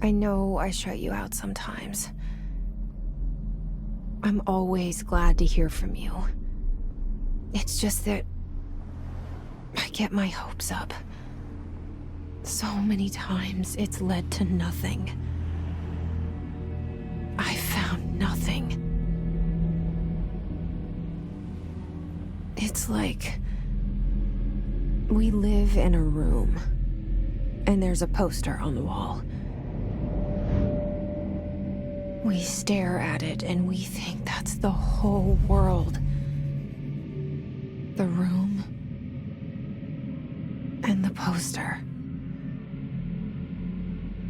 I know I shut you out sometimes. I'm always glad to hear from you. It's just that I get my hopes up. So many times it's led to nothing. I found nothing. It's like we live in a room, and there's a poster on the wall. We stare at it and we think that's the whole world. The room and the poster.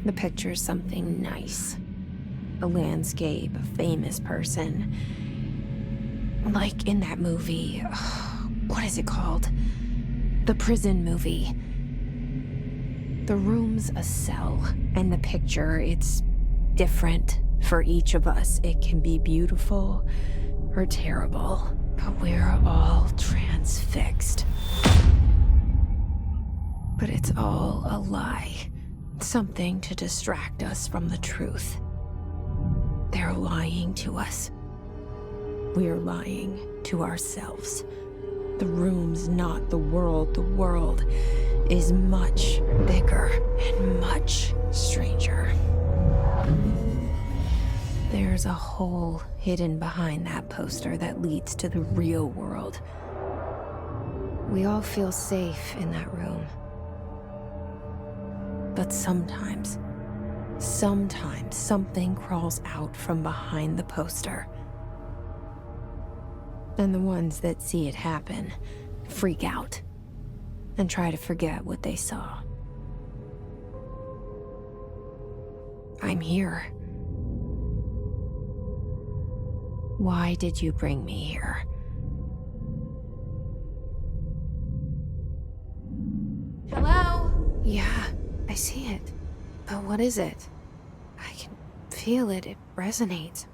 The picture's something nice. A landscape, a famous person. Like in that movie, what is it called? The prison movie. The room's a cell, and the picture, it's different for each of us. It can be beautiful or terrible, but we're all transfixed. But it's all a lie. Something to distract us from the truth. They're lying to us. We're lying to ourselves. The room's not the world. The world is much bigger and much stranger. There's a hole hidden behind that poster that leads to the real world. We all feel safe in that room. But sometimes something crawls out from behind the poster. And the ones that see it happen freak out and try to forget what they saw. I'm here. Why did you bring me here? Hello? Yeah, I see it. But what is it? I can feel it. It resonates.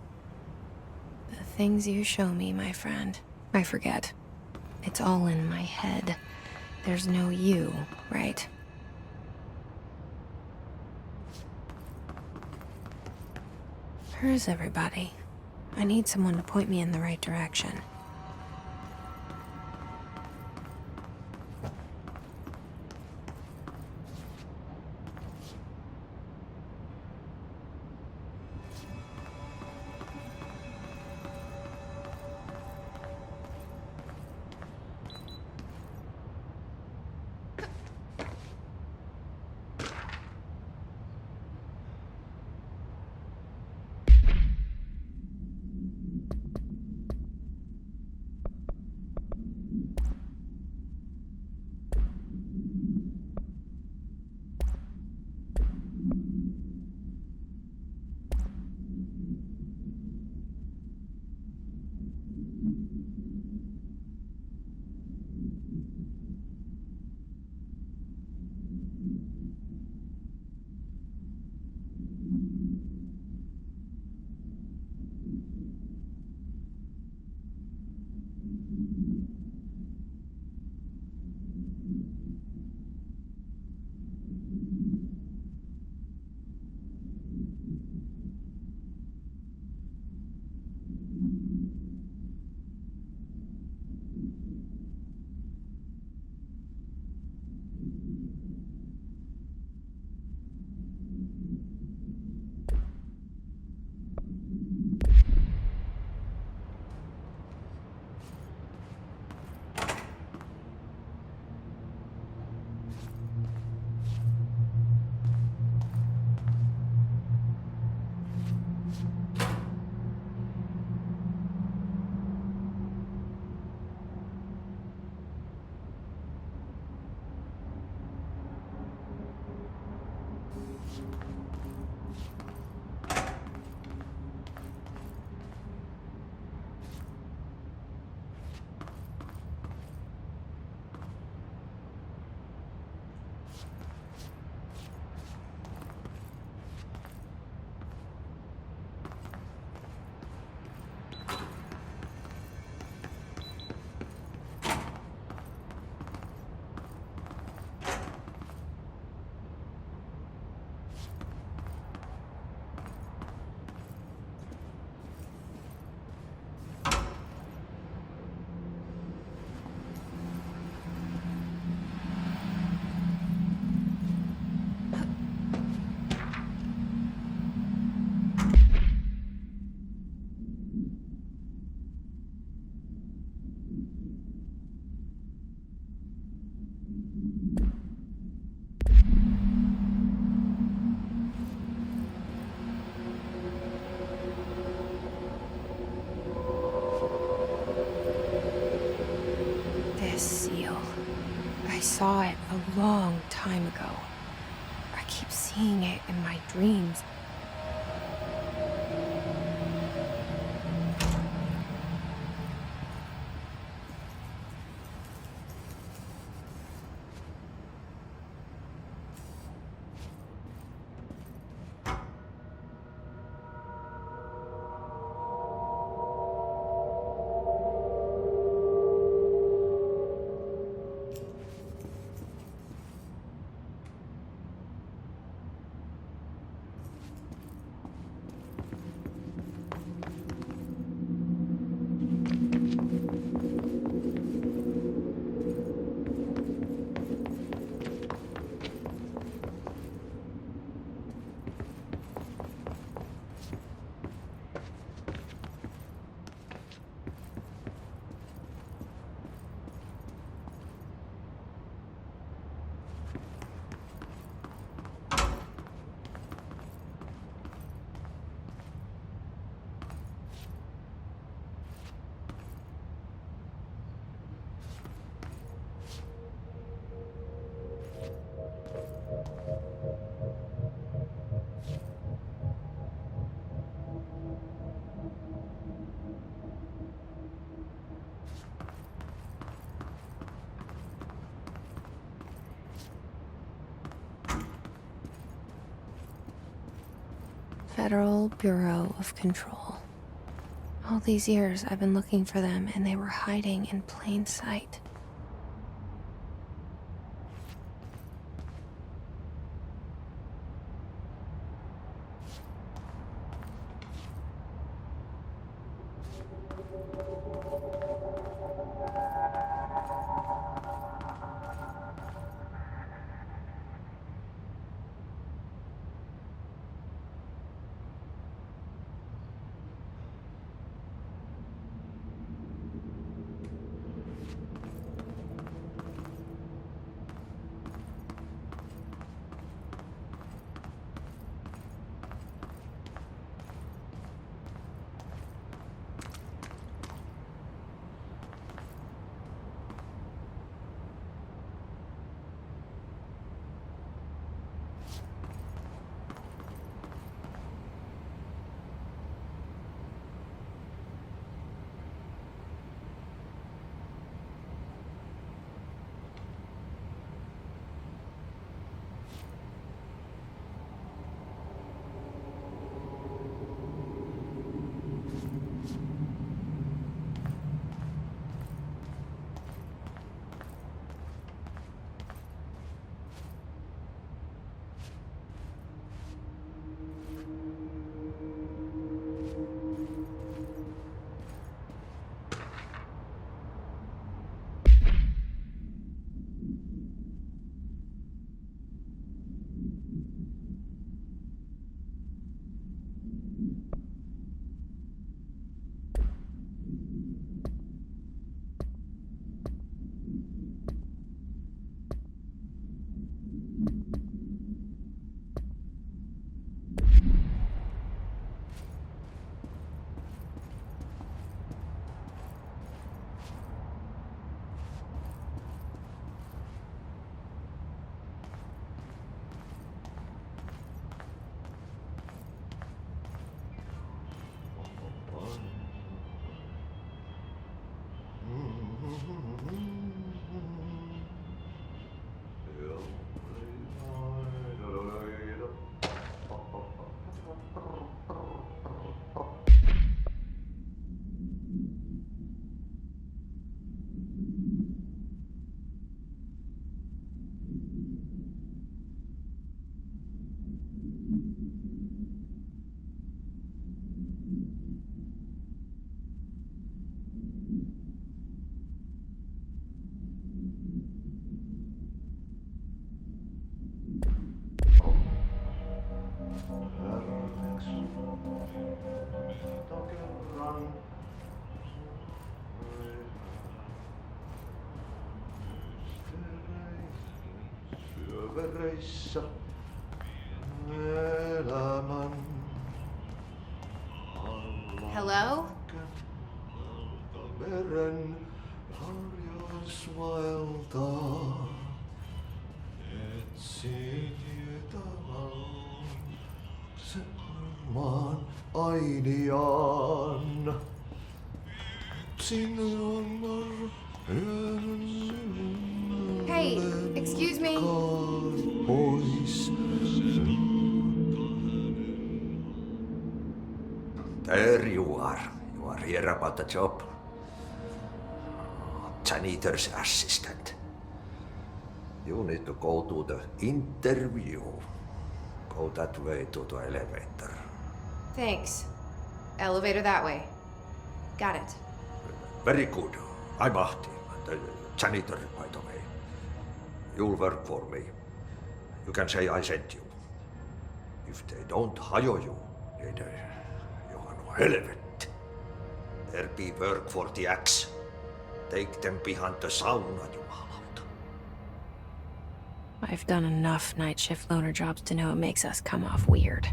The things you show me, my friend, I forget. It's all in my head. There's no you, right? Where's everybody? I need someone to point me in the right direction. this seal. I saw it a long time ago. I keep seeing it in my dreams. Federal Bureau of Control. All these years I've been looking for them, and they were hiding in plain sight. Hello? vaeltaa, etsin sen maan ainiaan. Hey, excuse me? Pois. There you are. You are here about the job. Janitor's assistant. You need to go to the interview. Go that way to the elevator. Thanks. Elevator that way. Got it. Very good. I'm Ahti, the janitor, by the way. You'll work for me. You can say I sent you. If they don't hire you, then you are no helvet. There be work for the axe. Take them behind the sauna, jumalauta. I've done enough night shift loner jobs to know it makes us come off weird.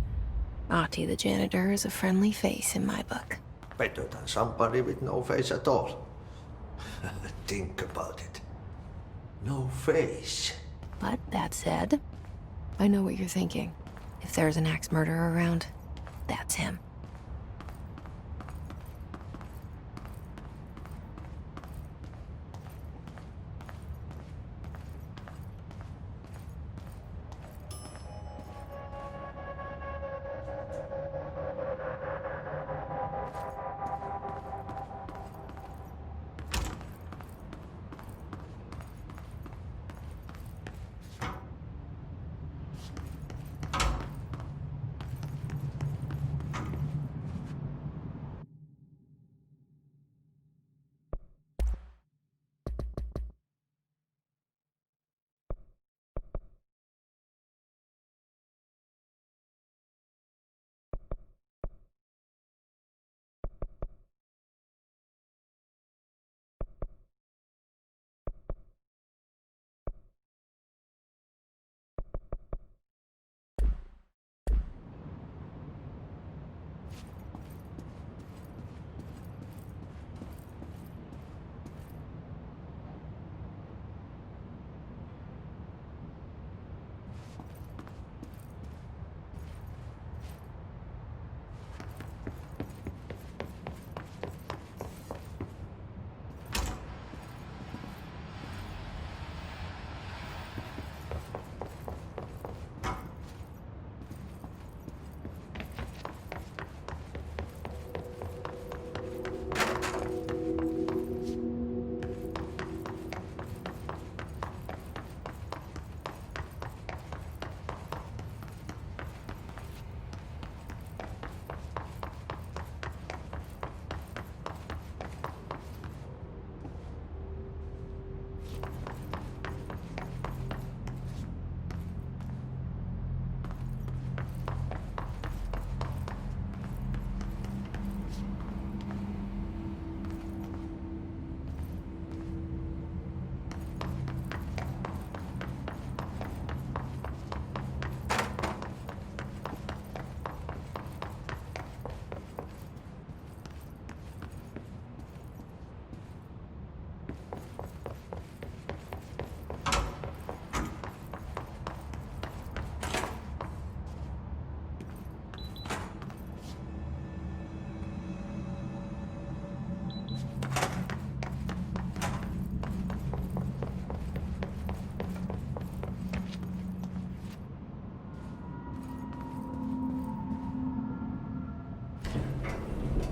Ahti the janitor is a friendly face in my book. Better than somebody with no face at all. Think about it. No face. But that said, I know what you're thinking. If there's an axe murderer around, that's him.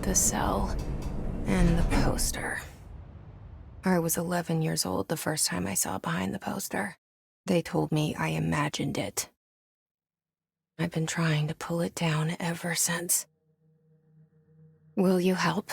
The cell and the poster. I was 11 years old the first time I saw behind the poster. They told me I imagined it. I've been trying to pull it down ever since. Will you help?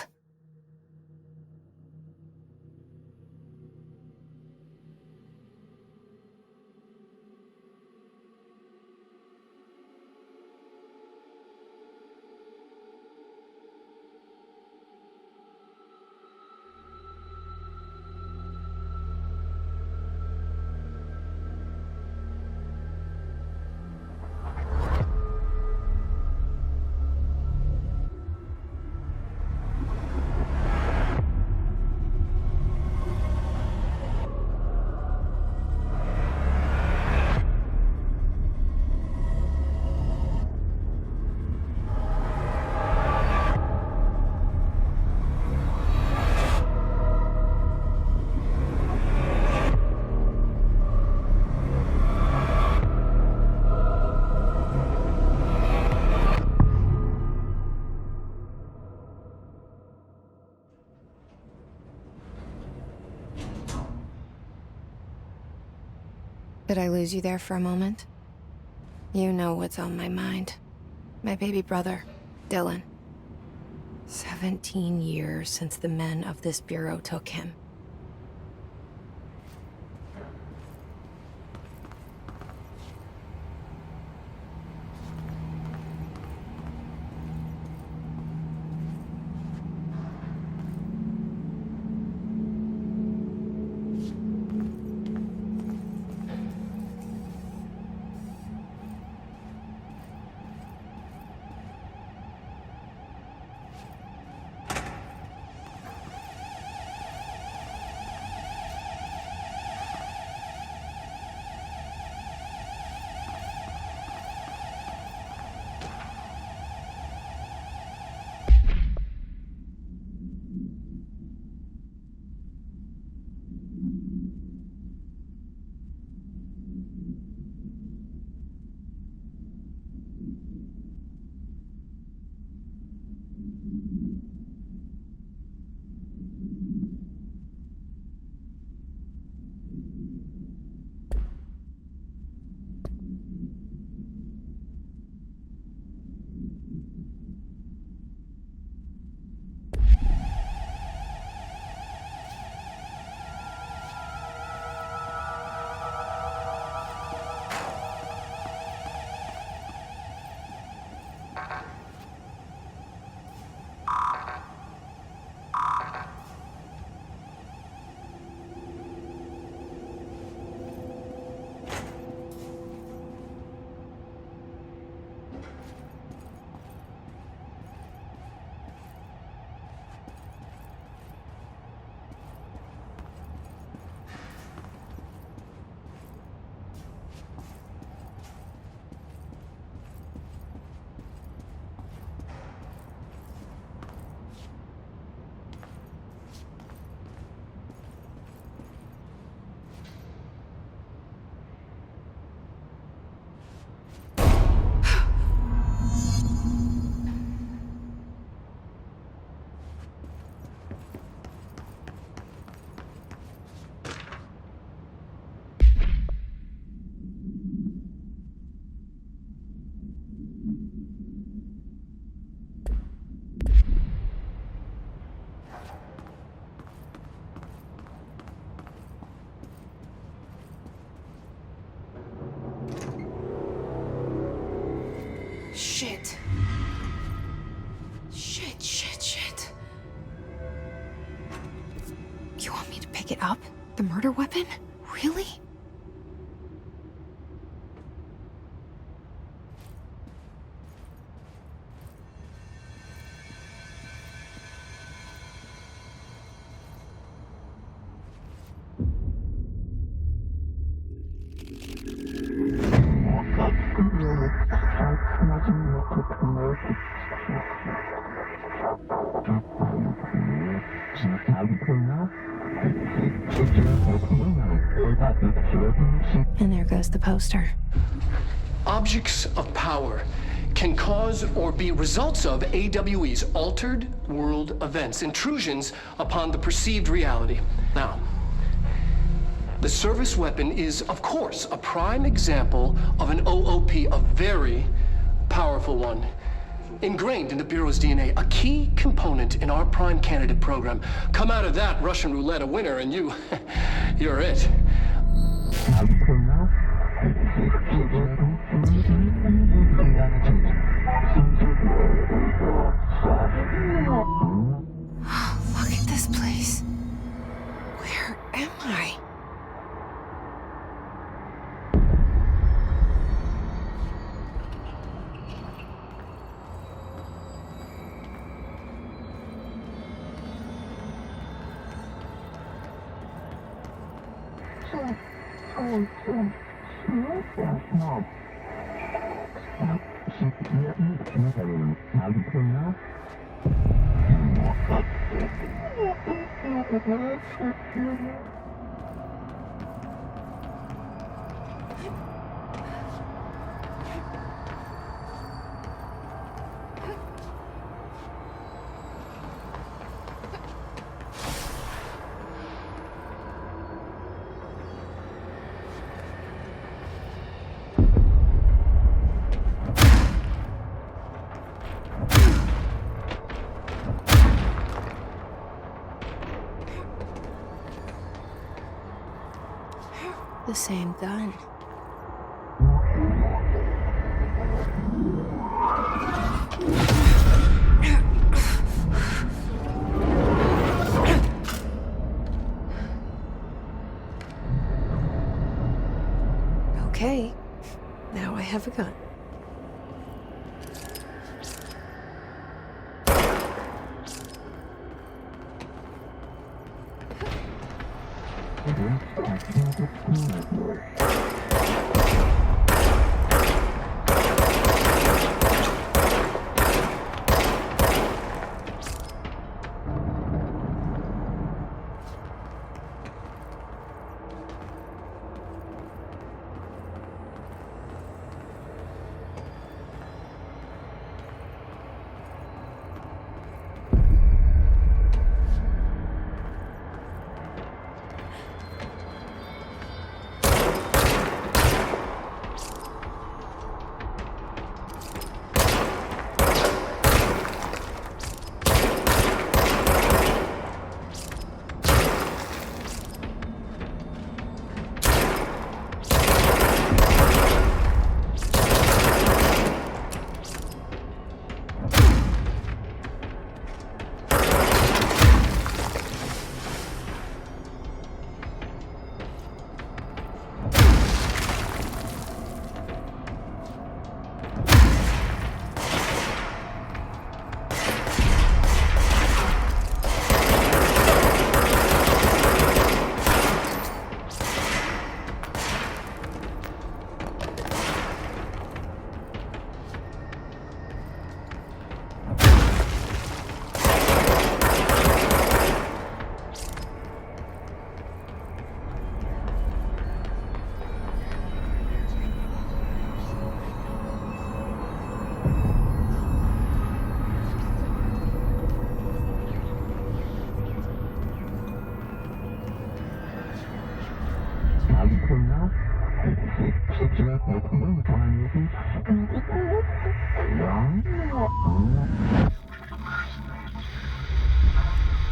Did I lose you there for a moment? You know what's on my mind. My baby brother, Dylan. 17 years since the men of this bureau took him. Shit. Shit. You want me to pick it up? The murder weapon? Really? And there goes the poster. Objects of power can cause or be results of AWE's altered world events, intrusions upon the perceived reality. Now, the service weapon is, of course, a prime example of an OOP, a very powerful one. Ingrained in the Bureau's DNA, a key component in our prime candidate program. Come out of that Russian roulette a winner and you're it. Look at this place. Where am I? The same gun. Okay, now I have a gun.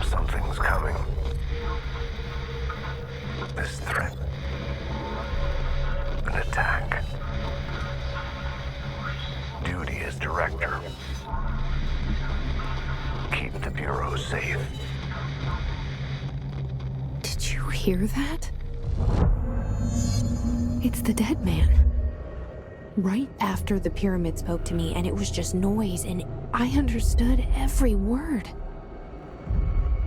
Something's coming. This threat. An attack. Duty as director. Keep the Bureau safe. Did you hear that? It's the dead man. Right after the pyramid spoke to me, and it was just noise, and I understood every word.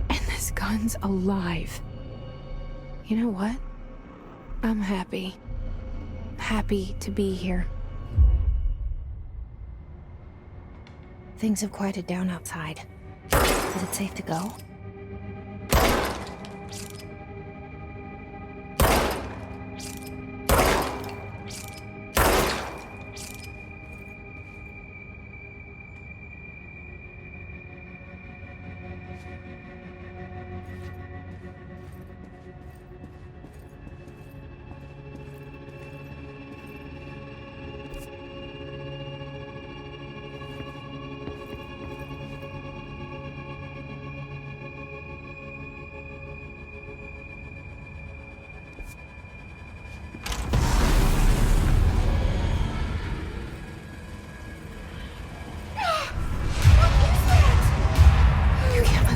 And this gun's alive. You know what? I'm happy. Happy to be here. Things have quieted down outside. Is it safe to go?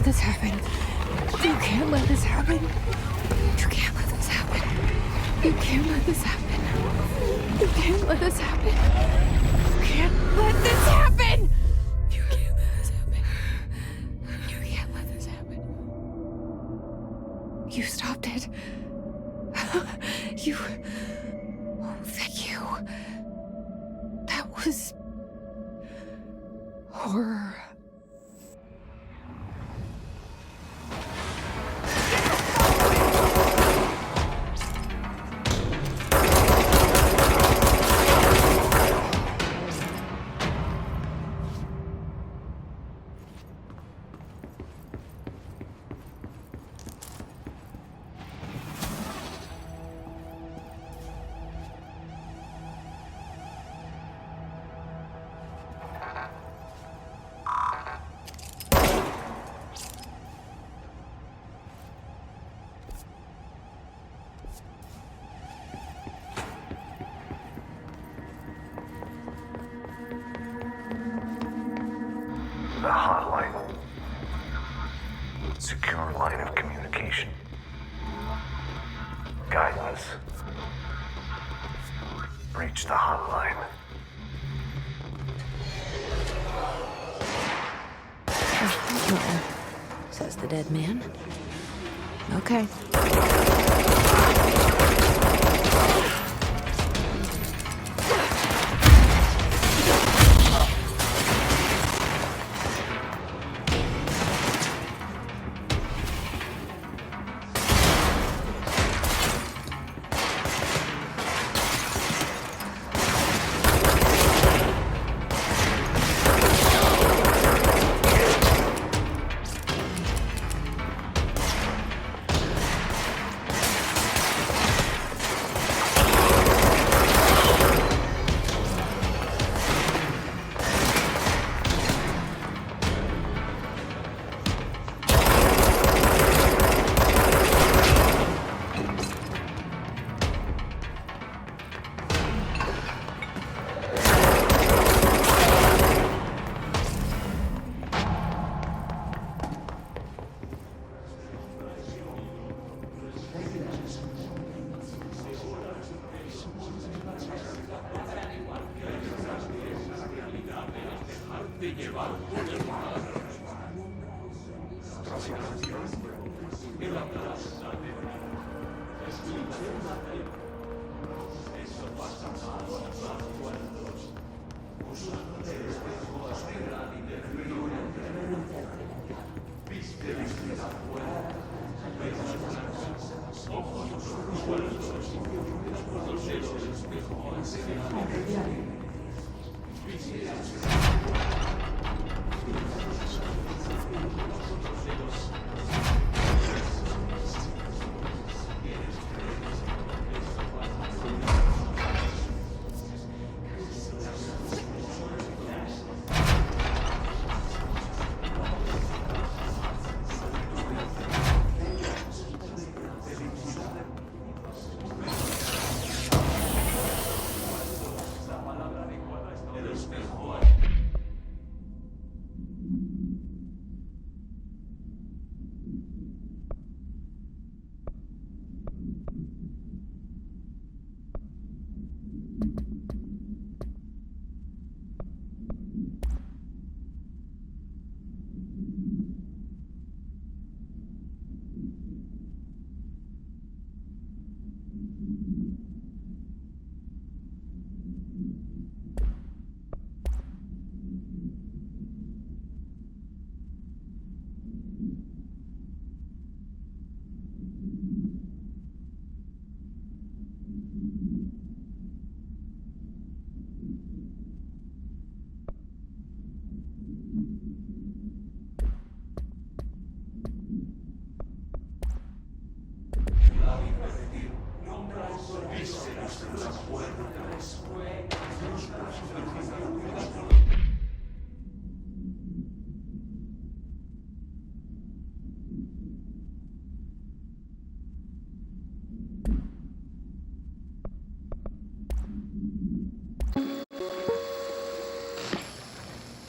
This happen. You can't let this happen. You can't let this happen. You can't let this happen. You can't let this happen. You can't let this happen. You can't let this happen. You can't let this happen. You stopped it. You. Oh, thank you. That was horror. The hotline. Secure line of communication. Guidance. Reach the hotline. Says the dead man. Okay.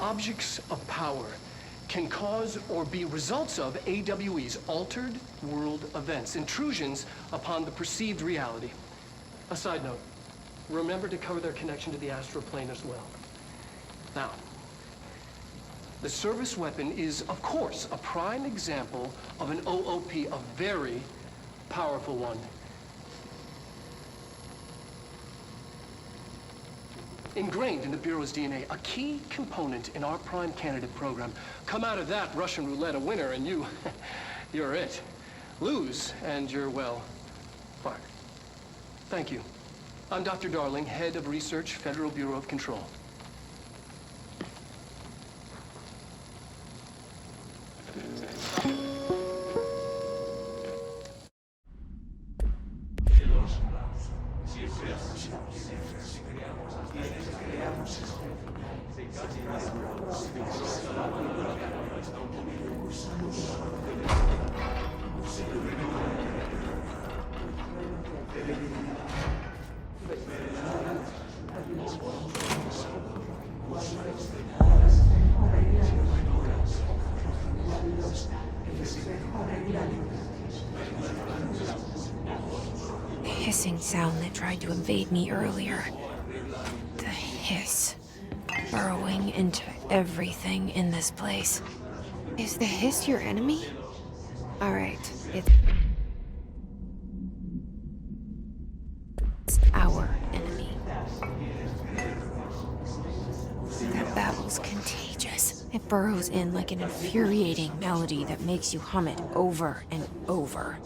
Objects of power can cause or be results of AWE's altered world events, intrusions upon the perceived reality. A side note, remember to cover their connection to the astral plane as well. Now, the service weapon is, of course, a prime example of an OOP, a very powerful one. Ingrained in the Bureau's DNA, a key component in our prime candidate program. Come out of that Russian roulette a winner and you're it. Lose and you're, well, fired. Thank you. I'm Dr. Darling, Head of Research, Federal Bureau of Control. hissing sound that tried to invade me earlier. The hiss. Burrowing into everything in this place. Is the hiss your enemy? Alright, it's our enemy. That babble's contagious. It burrows in like an infuriating melody that makes you hum it over and over.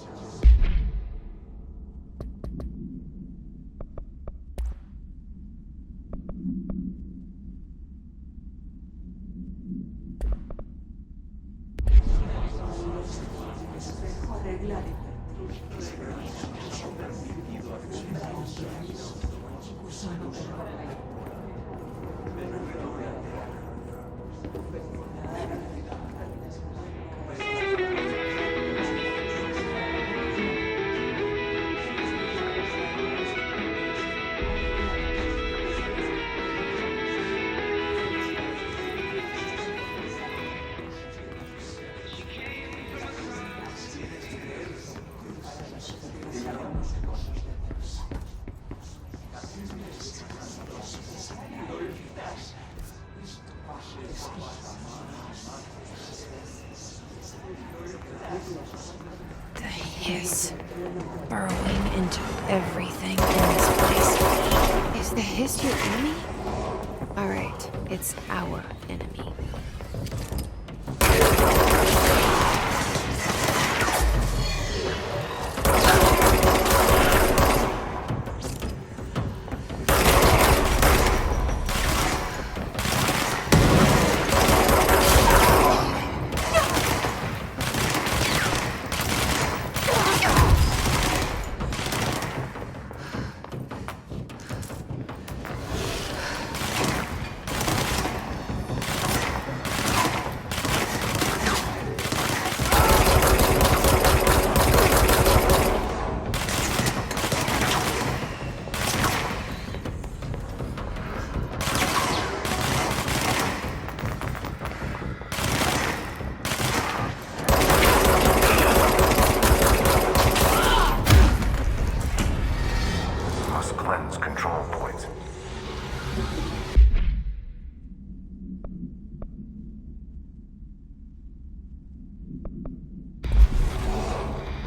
The hiss. Burrowing into everything in this place. Is the hiss your enemy? Alright, it's our enemy. Cleanse control points.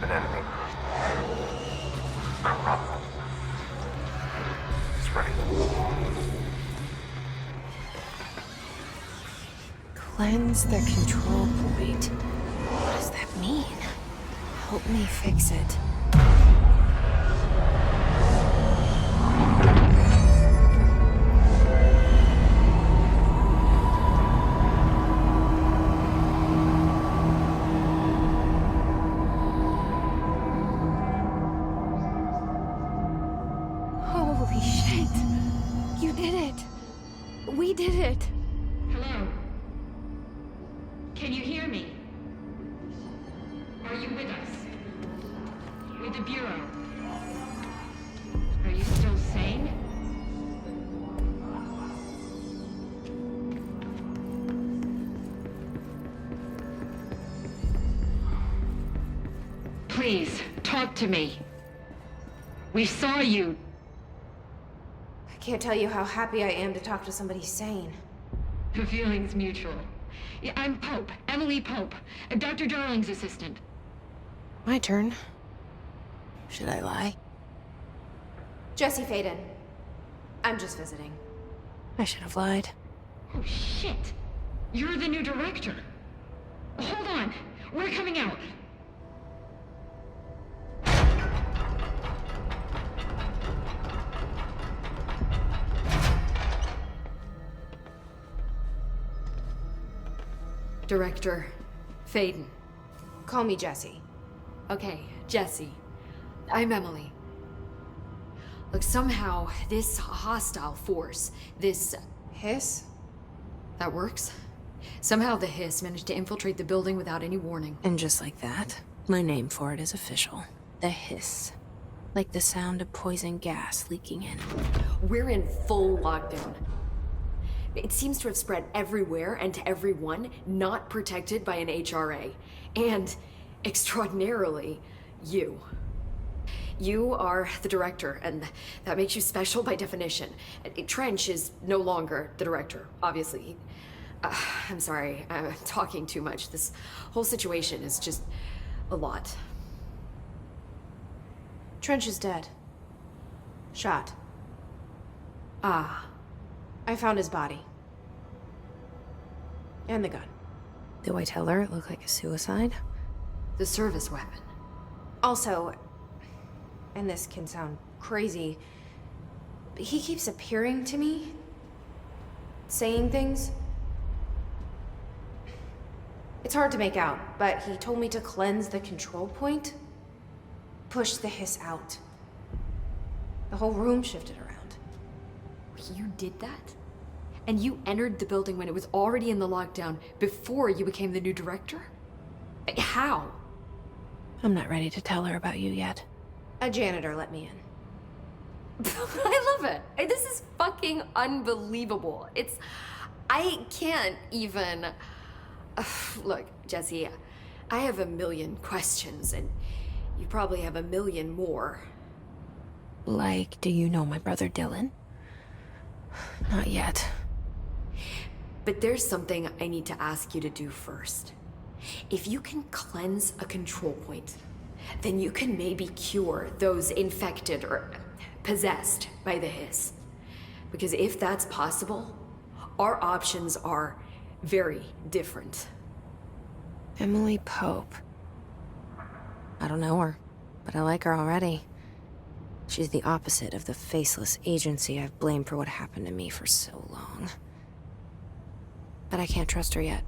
An enemy. Corrupt. It's ready. Cleanse the control point. What does that mean? Help me fix it. Holy shit! You did it! We did it! Hello? Can you hear me? Are you with us? With the Bureau? Are you still sane? Please, talk to me. We saw you. I can't tell you how happy I am to talk to somebody sane. The feeling's mutual. Yeah, I'm Pope, Emily Pope, Dr. Darling's assistant. My turn. Should I lie? Jesse Faden. I'm just visiting. I should have lied. Oh, shit. You're the new director. Hold on. We're coming out. Director Faden. Call me Jesse. Okay, Jesse. I'm Emily. Look, somehow this hostile force, this... Hiss? that works? Somehow the hiss managed to infiltrate the building without any warning. And just like that, my name for it is official. The hiss. Like the sound of poison gas leaking in. We're in full lockdown. It seems to have spread everywhere and to everyone not protected by an HRA. And, extraordinarily, you. You are the director, and that makes you special by definition. Trench is no longer the director, obviously. I'm sorry, I'm talking too much. This whole situation is just a lot. Trench is dead. Shot. Ah. I found his body. And the gun. Do I tell her it looked like a suicide? The service weapon. Also, and this can sound crazy, but he keeps appearing to me, saying things. It's hard to make out, but he told me to cleanse the control point, push the hiss out. The whole room shifted around. You did that? And you entered the building when it was already in the lockdown before you became the new director? How? I'm not ready to tell her about you yet. A janitor let me in. I love it. This is fucking unbelievable. I can't even... Look, Jesse, I have a million questions, and you probably have a million more. Like, do you know my brother Dylan? Not yet. But there's something I need to ask you to do first. If you can cleanse a control point, then you can maybe cure those infected or possessed by the hiss. Because if that's possible, our options are very different. Emily Pope. I don't know her, but I like her already. She's the opposite of the faceless agency I've blamed for what happened to me for so long. But I can't trust her yet.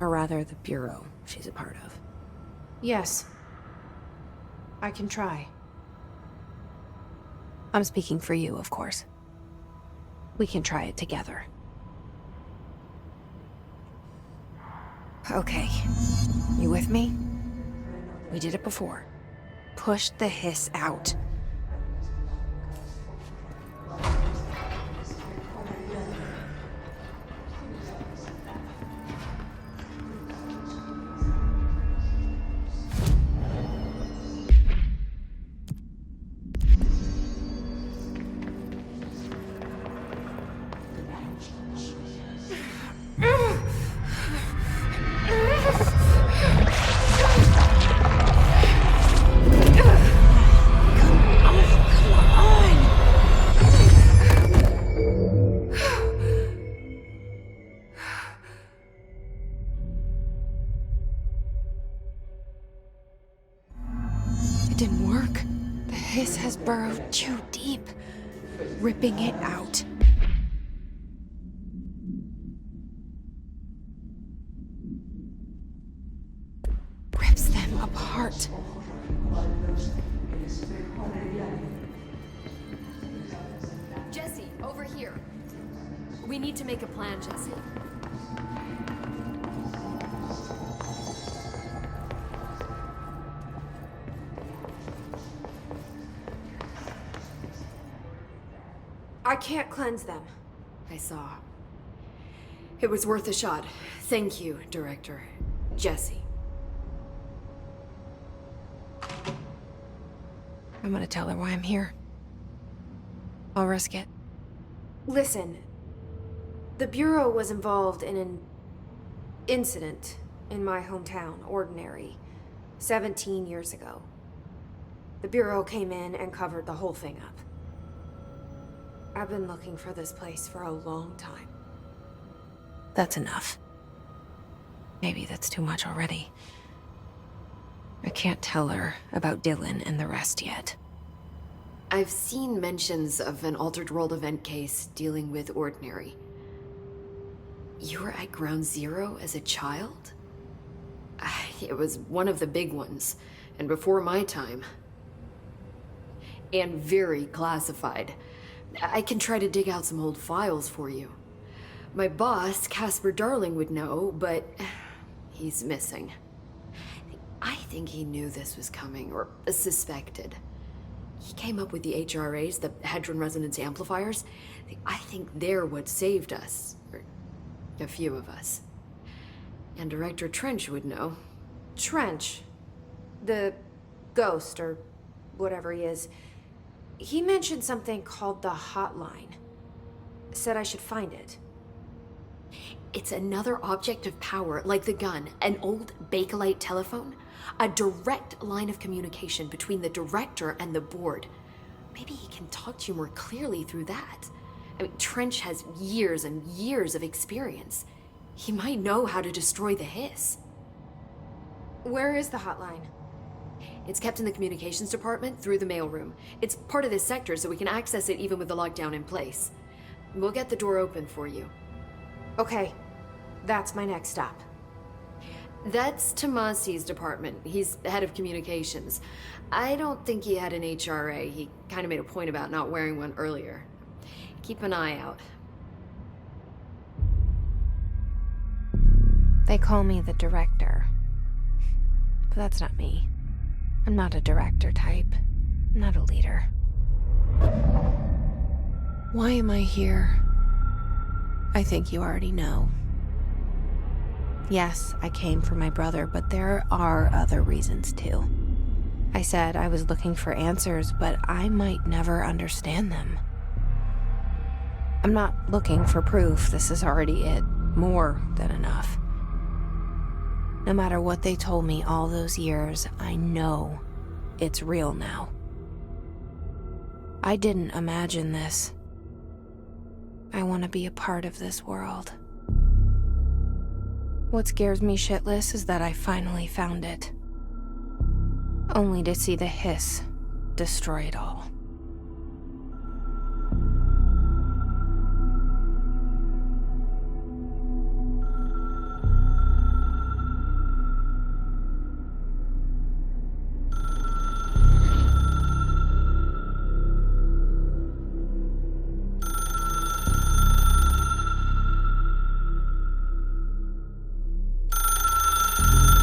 Or rather, the Bureau she's a part of. Yes. I can try. I'm speaking for you, of course. We can try it together. Okay. You with me? We did it before. Push the hiss out. It didn't work. The hiss has burrowed too deep, ripping it out. Rips them apart. Jesse, over here. We need to make a plan, Jesse. I can't cleanse them. I saw. It was worth a shot. Thank you, Director. Jesse. I'm gonna tell her why I'm here. I'll risk it. Listen, the Bureau was involved in an incident in my hometown, Ordinary, 17 years ago. The Bureau came in and covered the whole thing up. I've been looking for this place for a long time. That's enough. Maybe that's too much already. I can't tell her about Dylan and the rest yet. I've seen mentions of an Altered World event case dealing with Ordinary. You were at Ground Zero as a child? It was one of the big ones, and before my time. And very classified. I can try to dig out some old files for you. My boss, Casper Darling, would know, but he's missing. I think he knew this was coming, or suspected. He came up with the HRAs, the Hadron Resonance Amplifiers. I think they're what saved us, or a few of us. And Director Trench would know. Trench. The ghost, or whatever he is, he mentioned something called the Hotline. Said I should find it. It's another object of power, like the gun, an old Bakelite telephone. A direct line of communication between the director and the board. Maybe he can talk to you more clearly through that. I mean, Trench has years and years of experience. He might know how to destroy the hiss. Where is the Hotline? It's kept in the communications department through the mailroom. It's part of this sector, so we can access it even with the lockdown in place. We'll get the door open for you. Okay, that's my next stop. That's Tomasi's department. He's head of communications. I don't think he had an HRA. He kind of made a point about not wearing one earlier. Keep an eye out. They call me the director. But that's not me. I'm not a director type. I'm not a leader. Why am I here? I think you already know. Yes, I came for my brother, but there are other reasons too. I said I was looking for answers, but I might never understand them. I'm not looking for proof. This is already it. More than enough. No matter what they told me all those years, I know it's real now. I didn't imagine this. I want to be a part of this world. What scares me shitless is that I finally found it. Only to see the hiss destroy it all.